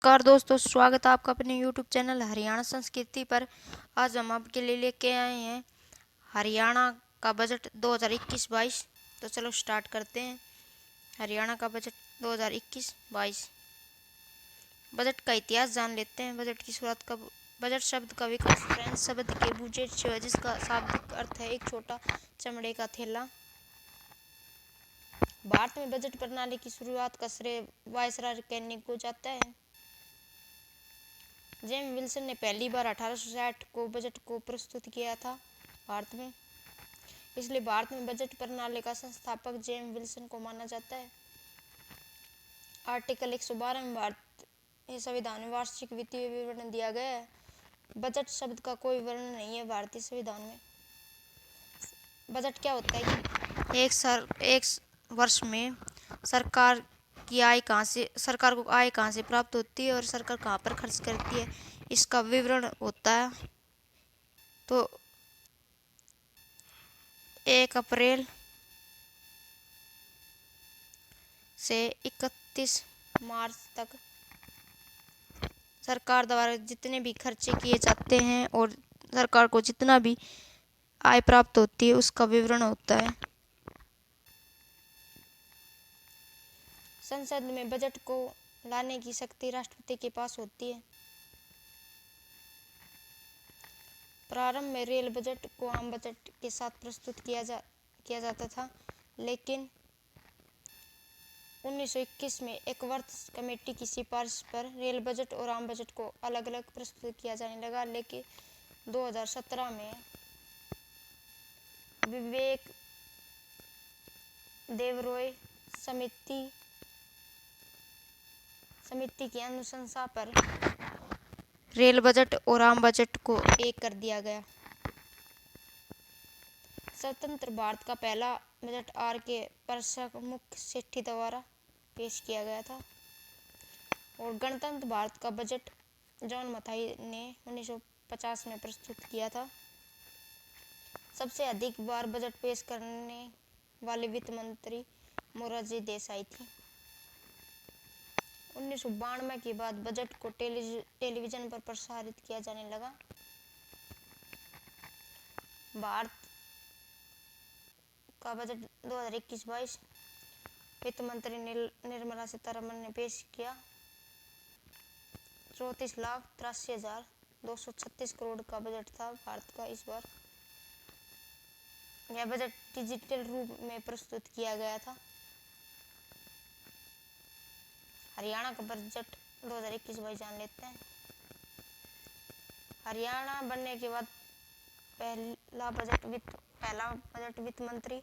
नमस्कार दोस्तों, स्वागत है आपका अपने YouTube चैनल हरियाणा संस्कृति पर। आज हम आपके लिए लेके आए हैं हरियाणा का बजट 2021-22। तो चलो स्टार्ट करते हैं। हरियाणा का बजट 2021-22। बजट का इतिहास जान लेते हैं। बजट की शुरुआत कब। बजट शब्द का विकास फ्रेंच शब्द के बूजेट से हुआ, जिसका शाब्दिक अर्थ है एक छोटा चमड़े का थैला। भारत में बजट प्रणाली की शुरुआत का श्रेय वायसराय कैनिंग को जाता है। जेम्स विल्सन ने पहली बार 1860 को बजट को प्रस्तुत किया था भारत में, इसलिए भारत में बजट प्रणाली का संस्थापक जेम्स विल्सन को माना जाता है। आर्टिकल 112 में भारतीय संविधान में वार्षिक वित्तीय विवरण दिया गया है। बजट शब्द का कोई वर्णन नहीं है भारतीय संविधान में। बजट क्या होता है कि एक वर्ष में सरकार को आय कहाँ से प्राप्त होती है और सरकार कहाँ पर खर्च करती है, इसका विवरण होता है। तो 1 अप्रैल से 31 मार्च तक सरकार द्वारा जितने भी खर्चे किए जाते हैं और सरकार को जितना भी आय प्राप्त होती है, उसका विवरण होता है। संसद में बजट को लाने की शक्ति राष्ट्रपति के पास होती है। प्रारंभ में रेल बजट को आम बजट के साथ प्रस्तुत किया जाता था, लेकिन 1921 में एक वर्ष कमेटी की सिफारिश पर रेल बजट और आम बजट को अलग अलग प्रस्तुत किया जाने लगा। लेकिन 2017 में विवेक देबरॉय समिति की अनुशंसा पर रेल बजट और आम बजट को एक कर दिया गया। स्वतंत्र भारत का पहला बजट R.K. प्रमुख सेठी द्वारा पेश किया गया था और गणतंत्र भारत का बजट जॉन मथाई ने 1950 में प्रस्तुत किया था। सबसे अधिक बार बजट पेश करने वाले वित्त मंत्री मोरारजी देसाई थी। 1992 के बाद बजट को टेलीविजन पर प्रसारित किया जाने लगा। भारत का बजट 2021-22 वित्त मंत्री निर्मला सीतारमण ने पेश किया। 34,83,236 करोड़ का बजट था भारत का इस बार। यह बजट डिजिटल रूप में प्रस्तुत किया गया था। हरियाणा का बजट 2021-22 जान लेते हैं। हरियाणा बनने के बाद पहला बजट वित्त मंत्री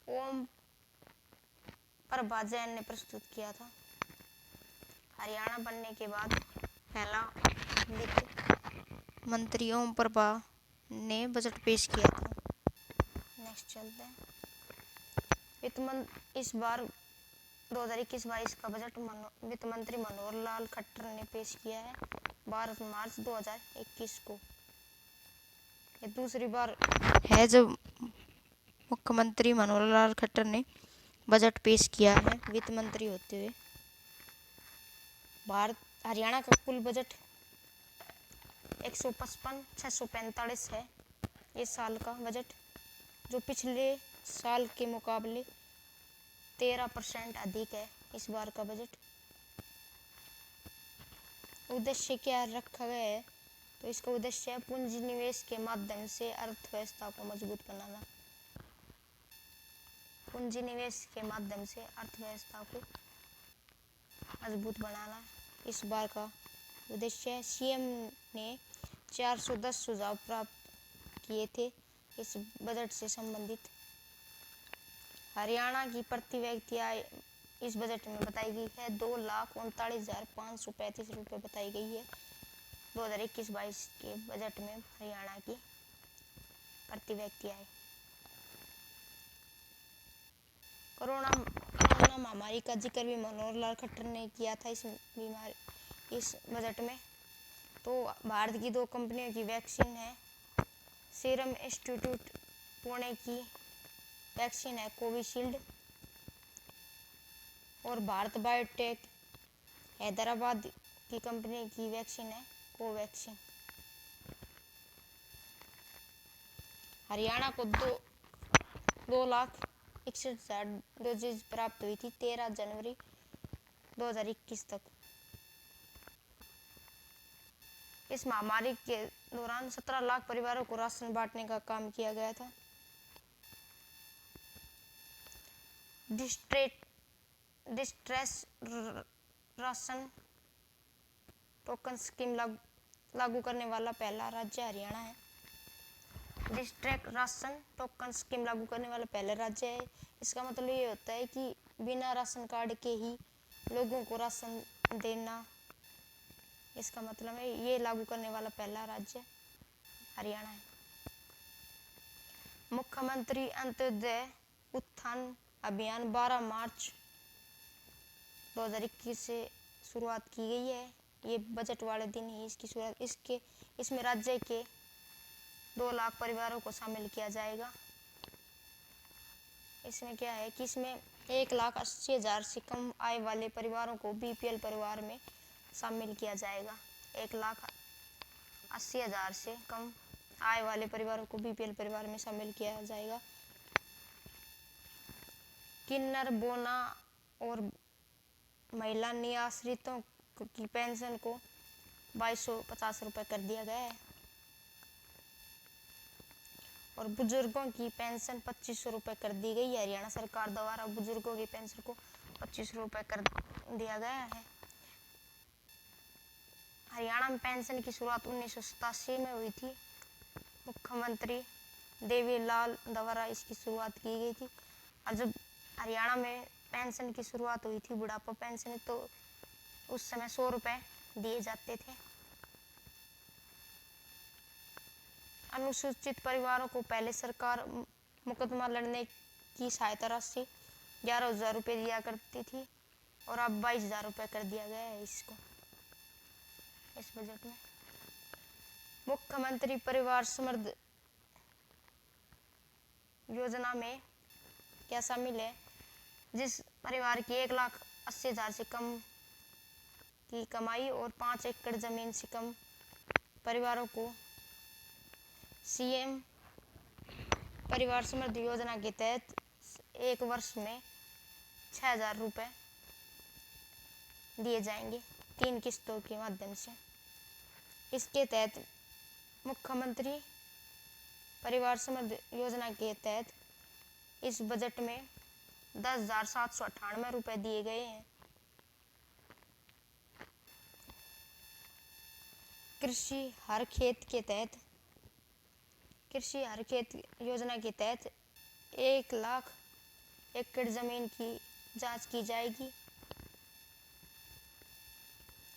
ओम प्रभा जैन ने प्रस्तुत किया था। हरियाणा बनने के बाद पहला वित्त मंत्री ओम प्रभा ने बजट पेश किया था। नेक्स्ट चलते हैं। इस बार 2021-22 का बजट वित्त मंत्री मनोहर लाल खट्टर ने पेश किया है 12 मार्च 2021 को। ये दूसरी बार है जब मुख्यमंत्री मनोहर लाल खट्टर ने बजट पेश किया है वित्त मंत्री होते हुए। हरियाणा का कुल बजट 155,645 है इस साल का बजट, जो पिछले साल के मुकाबले 13% अधिक है इस बार का बजट। उद्देश्य क्या रखा गया है, तो इसका उद्देश्य है पूंजी निवेश के माध्यम से अर्थव्यवस्था को मजबूत बनाना। पूंजी निवेश के माध्यम से अर्थव्यवस्था को मजबूत बनाना इस बार का उद्देश्य है। सीएम ने 410 सुझाव प्राप्त किए थे इस बजट से संबंधित। हरियाणा की प्रति व्यक्ति आय इस बजट में बताई गई है 2,39,535 रुपये बताई गई है 2021-22 के बजट में हरियाणा की प्रति व्यक्ति आय। कोरोना महामारी का जिक्र भी मनोहर लाल खट्टर ने किया था इस बजट में। तो भारत की 2 कंपनियों की वैक्सीन है। सीरम इंस्टीट्यूट पुणे की वैक्सीन है कोविशील्ड और भारत बायोटेक हैदराबाद की कंपनी की वैक्सीन है कोवैक्सीन। हरियाणा को 2,61,000 डोजेज प्राप्त हुई थी 13 जनवरी 2021 तक। इस महामारी के दौरान 17 लाख परिवारों को राशन बांटने का काम किया गया था। डिस्ट्रेस राशन टोकन स्कीम लागू करने वाला पहला राज्य हरियाणा है। डिस्ट्रेस राशन टोकन स्कीम लागू करने वाला पहला राज्य है। इसका मतलब ये होता है कि बिना राशन कार्ड के ही लोगों को राशन देना, इसका मतलब है ये लागू करने वाला पहला राज्य हरियाणा है। मुख्यमंत्री अंत्योदय उत्थान अभियान 12 मार्च 2021 से शुरुआत की गई है। ये बजट वाले दिन ही इसकी शुरुआत इसमें राज्य के 2 लाख परिवारों को शामिल किया जाएगा। इसमें क्या है कि इसमें 1,80,000 से कम आय वाले परिवारों को बीपीएल परिवार में शामिल किया जाएगा। 1,80,000 से कम आय वाले परिवारों को बीपीएल परिवार में शामिल किया जाएगा। किन्नर, बोना और महिला निराश्रितों की पेंशन को 2,250 रुपये कर दिया गया है और बुजुर्गों की पेंशन 2,500 रुपये कर दी गई है। हरियाणा सरकार द्वारा बुजुर्गों की पेंशन को 2,500 रुपये कर दिया गया है। हरियाणा में पेंशन की शुरुआत 1987 में हुई थी। मुख्यमंत्री देवीलाल द्वारा इसकी शुरुआत की गई थी। और जब हरियाणा में पेंशन की शुरुआत हुई थी, बुढ़ापा पेंशन, तो उस समय 100 रुपये दिए जाते थे। अनुसूचित परिवारों को पहले सरकार मुकदमा लड़ने की सहायता राशि 11,000 रुपये दिया करती थी और अब 22,000 रुपये कर दिया गया है इसको इस बजट में। मुख्यमंत्री परिवार समृद्धि योजना में क्या शामिल है? जिस परिवार की 1,80,000 से कम की कमाई और 5 एकड़ जमीन से कम परिवारों को सीएम परिवार समृद्धि योजना के तहत एक वर्ष में 6,000 रुपये दिए जाएंगे 3 किस्तों के माध्यम से। इसके तहत मुख्यमंत्री परिवार समृद्धि योजना के तहत इस बजट में 10,798 रुपये दिए गए हैं। कृषि हर खेत योजना के तहत 1,00,000 एकड़ जमीन की जांच की जाएगी।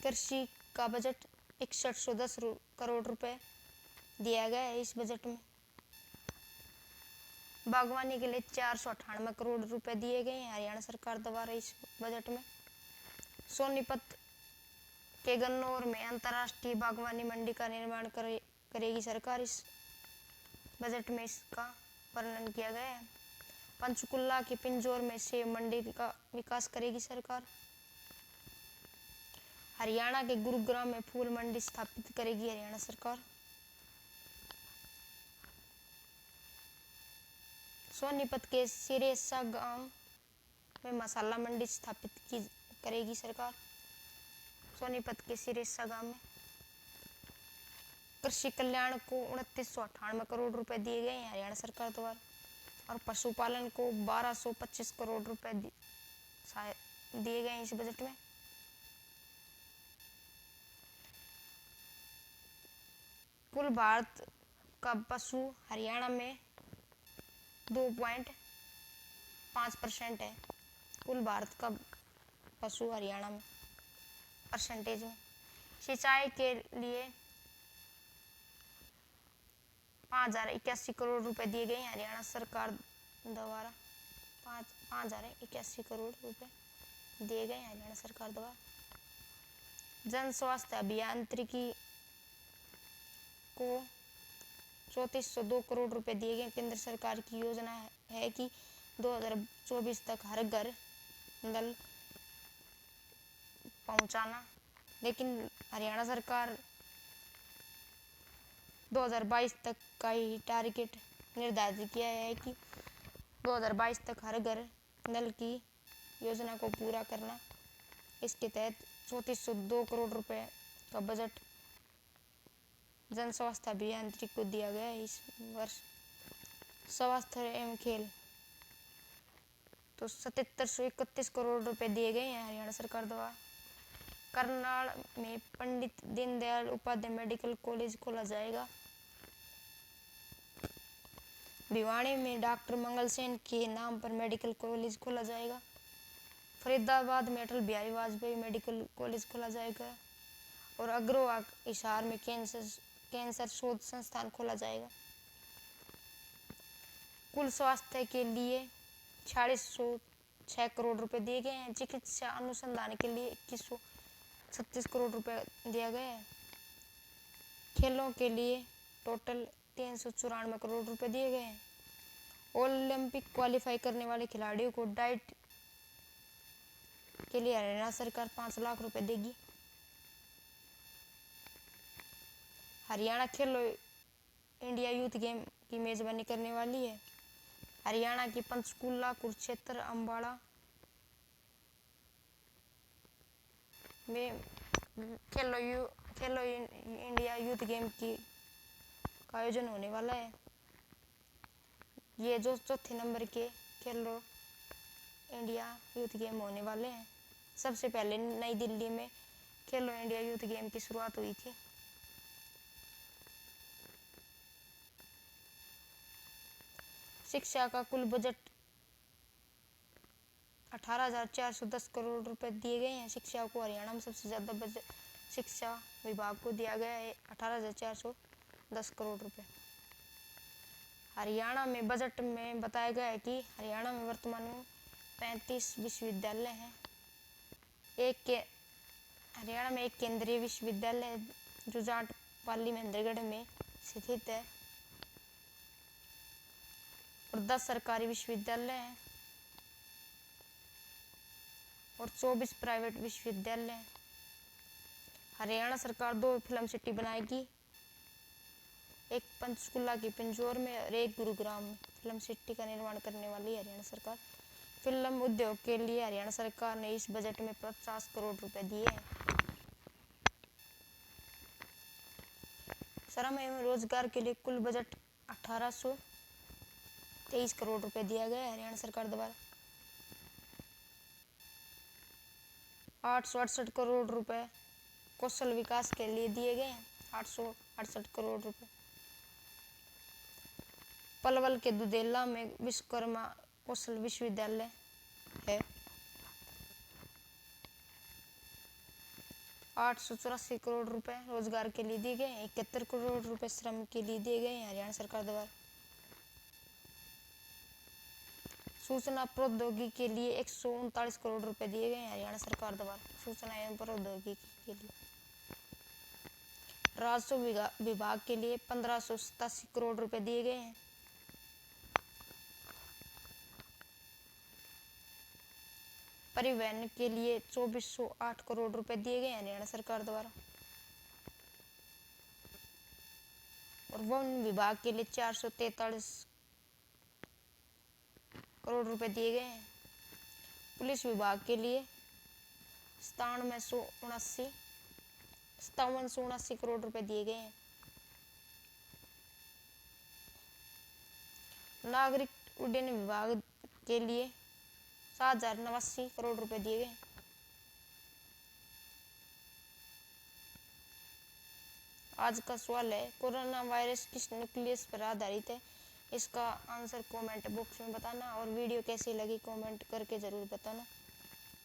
कृषि का बजट 6110 करोड़ रुपए दिया गया है इस बजट में। बागवानी के लिए 498 करोड़ रुपए दिए गए हैं हरियाणा सरकार द्वारा इस बजट में। सोनीपत के गन्नौर में अंतर्राष्ट्रीय बागवानी मंडी का निर्माण करेगी सरकार। इस बजट में इसका वर्णन किया गया है। पंचकुला के पिंजौर में सेब मंडी का विकास करेगी सरकार। हरियाणा के गुरुग्राम में फूल मंडी स्थापित करेगी हरियाणा सरकार। सोनीपत के सिरेसा गांव में मसाला मंडी स्थापित करेगी सरकार। सोनीपत के सिरेसा गांव में कृषि कल्याण को 2,998 करोड़ रुपए दिए गए हैं हरियाणा सरकार द्वारा और पशुपालन को 1,225 करोड़ रुपए दिए गए हैं इस बजट में। कुल भारत का पशु हरियाणा में 2.5% है। कुल भारत का पशु हरियाणा में परसेंटेज में। सिंचाई के लिए 5,081 करोड़ रुपए दिए गए हैं हरियाणा सरकार द्वारा। 5,081 करोड़ रुपए दिए गए हैं हरियाणा सरकार द्वारा। जन स्वास्थ्य अभियांत्रिकी को 3,402 करोड़ रुपए दिए गए। केंद्र सरकार की योजना है कि 2024 तक हर घर नल पहुंचाना लेकिन हरियाणा सरकार 2022 तक का ही टारगेट निर्धारित किया है कि 2022 तक हर घर नल की योजना को पूरा करना। इसके तहत 3402 करोड़ रुपए का बजट जन स्वास्थ्य अभियांत्रिकी को दिया गया है इस वर्ष। स्वास्थ्य एवं खेल तो 7731 करोड़ रुपए दिए गए हैं हरियाणा सरकार द्वारा। करनाल में पंडित दीनदयाल उपाध्याय मेडिकल कॉलेज खोला जाएगा। भिवाड़ी में डॉक्टर मंगल सेन के नाम पर मेडिकल कॉलेज खोला जाएगा। फरीदाबाद में अटल बिहारी वाजपेयी मेडिकल कॉलेज खोला जाएगा और अग्रोहा हिसार में कैंसर शोध संस्थान खोला जाएगा। कुल स्वास्थ्य के लिए 4606 करोड़ रुपए दिए गए हैं। चिकित्सा अनुसंधान के लिए 2136 करोड़ रुपए दिया गया है। खेलों के लिए टोटल 394 करोड़ रुपए दिए गए हैं। ओलंपिक क्वालिफाई करने वाले खिलाड़ियों को डाइट के लिए हरियाणा सरकार 5 लाख रुपए देगी। हरियाणा खेलो इंडिया यूथ गेम की मेजबानी करने वाली है। हरियाणा की पंचकूला, कुरुक्षेत्र, अम्बाड़ा में खेलो इंडिया यूथ गेम का आयोजन होने वाला है। ये जो चौथे नंबर के खेलो इंडिया यूथ गेम होने वाले हैं। सबसे पहले नई दिल्ली में खेलो इंडिया यूथ गेम की शुरुआत हुई थी। शिक्षा का कुल बजट 18,410 करोड़ रुपए दिए गए हैं। शिक्षा को हरियाणा में सबसे ज़्यादा बजट शिक्षा विभाग को दिया गया है 18,410 करोड़ रुपए। हरियाणा में बजट में बताया गया है कि हरियाणा में वर्तमान में 35 विश्वविद्यालय हैं। हरियाणा में एक केंद्रीय विश्वविद्यालय जो जाट पाली महेंद्रगढ़ में स्थित है और 10 सरकारी विश्वविद्यालय हैं और 24 प्राइवेट विश्वविद्यालय हैं। हरियाणा सरकार 2 फिल्म सिटी बनाएगी, एक पंचकुला की पिंजौर में और एक गुरुग्राम में फिल्म सिटी का निर्माण करने वाली है हरियाणा सरकार। फिल्म उद्योग के लिए हरियाणा सरकार ने इस बजट में 50 करोड़ रुपए दिए हैं। श्रम एवं रोजगार के लिए कुल बजट 1823 करोड़ रुपए दिया गया है हरियाणा सरकार द्वारा। 868 करोड़ रुपए कौशल विकास के लिए दिए गए हैं। 868 करोड़ रुपए। पलवल के दुधेला में विश्वकर्मा कौशल विश्वविद्यालय है। 884 करोड़ रुपए रोजगार के लिए दिए गए हैं। 71 करोड़ रुपए श्रम के लिए दिए गए हैं हरियाणा सरकार द्वारा। सूचना प्रौद्योगिकी के लिए 139 करोड़ रुपए दिए गए हैं हरियाणा सरकार द्वारा। सूचना एवं प्रौद्योगिकी के लिए राजस्व विभाग के लिए 1587 करोड़ रुपए दिए गए हैं। परिवहन के लिए 2408 करोड़ रुपए दिए गए हरियाणा सरकार द्वारा और वन विभाग के लिए 443 करोड़ रुपए दिए गए हैं। पुलिस विभाग के लिए 5779 करोड़ रुपए दिए गए हैं। नागरिक उड्डयन विभाग के लिए 7089 करोड़ रुपए दिए गए। आज का सवाल है कोरोना वायरस किस न्यूक्लियस पर आधारित है। इसका आंसर कमेंट बॉक्स में बताना और वीडियो कैसी लगी कमेंट करके ज़रूर बताना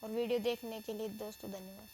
और वीडियो देखने के लिए दोस्तों धन्यवाद।